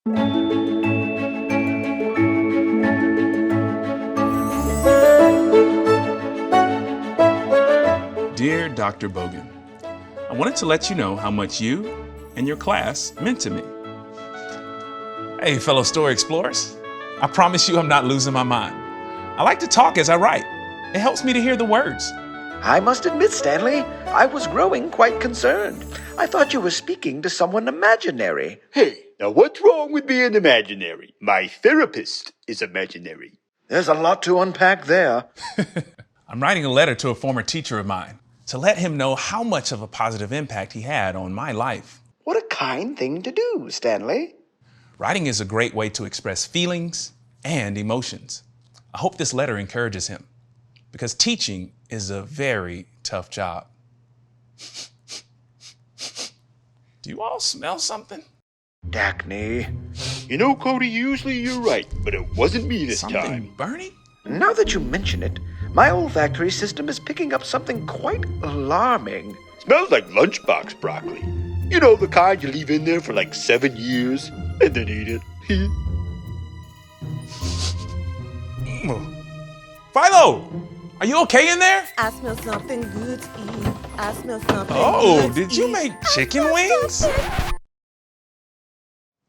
Dear Dr. Bogan, I wanted to let you know how much you and your class meant to me. Hey, fellow story explorers. I promise you I'm not losing my mind. I like to talk as I write. It helps me to hear the words. I must admit, Stanley, I was growing quite concerned. I thought you were speaking to someone imaginary. Hey, now what's wrong with being imaginary? My therapist is imaginary. There's a lot to unpack there. I'm writing a letter to a former teacher of mine to let him know how much of a positive impact he had on my life. What a kind thing to do, Stanley. Writing is a great way to express feelings and emotions. I hope this letter encourages him, because teaching is a very tough job. Do you all smell something? Daknee. You know, Cody, usually you're right, but it wasn't me this Something time. burning? Now that you mention it, my olfactory system is picking up something quite alarming. Smells like lunchbox broccoli. You know, the kind you leave in there for like 7 years and then eat it. Philo, are you okay in there? I smell something good to eat. I smell something Oh, good to did you eat. make chicken wings?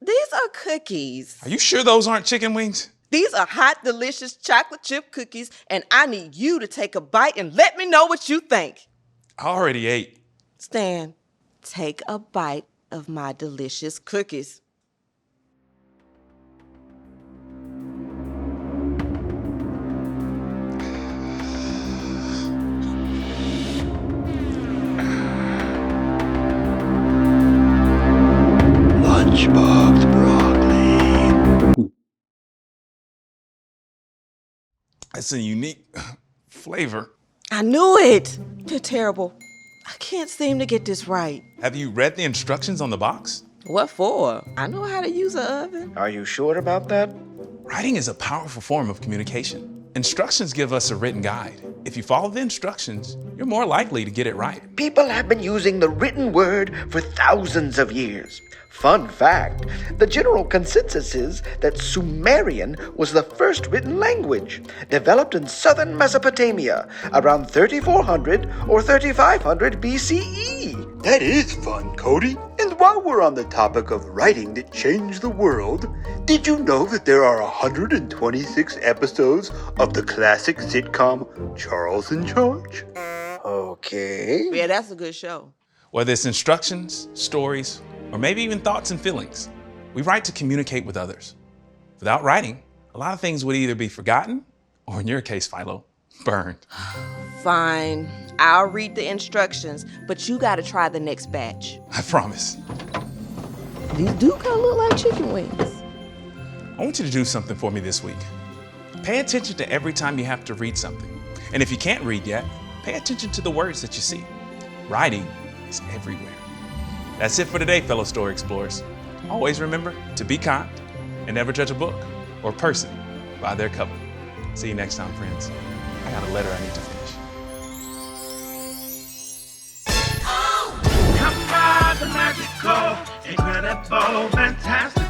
These are cookies. Are you sure those aren't chicken wings? These are hot, delicious chocolate chip cookies, and I need you to take a bite and let me know what you think. I already ate. Stan, take a bite of my delicious cookies. Lunchbox broccoli. It's a unique flavor. I knew it. You're terrible. I can't seem to get this right. Have you read the instructions on the box? What for? I know how to use an oven. Are you sure about that? Writing is a powerful form of communication. Instructions give us a written guide. If you follow the instructions, you're more likely to get it right. People have been using the written word for thousands of years. Fun fact, the general consensus is that Sumerian was the first written language, developed in southern Mesopotamia around 3400 or 3500 BCE. That is fun, Cody. And while we're on the topic of writing that changed the world, did you know that there are 126 episodes of the classic sitcom Charles in Charge? Okay. Yeah, that's a good show. Whether it's instructions, stories, or maybe even thoughts and feelings, we write to communicate with others. Without writing, a lot of things would either be forgotten, or in your case, Philo, burned. Fine. I'll read the instructions, but you gotta try the next batch. I promise. These do kind of look like chicken wings. I want you to do something for me this week. Pay attention to every time you have to read something. And if you can't read yet, pay attention to the words that you see. Writing is everywhere. That's it for today, fellow story explorers. Always remember to be kind and never judge a book or person by their cover. See you next time, friends. I got a letter I need to finish. Come by the magical, incredible, fantastic.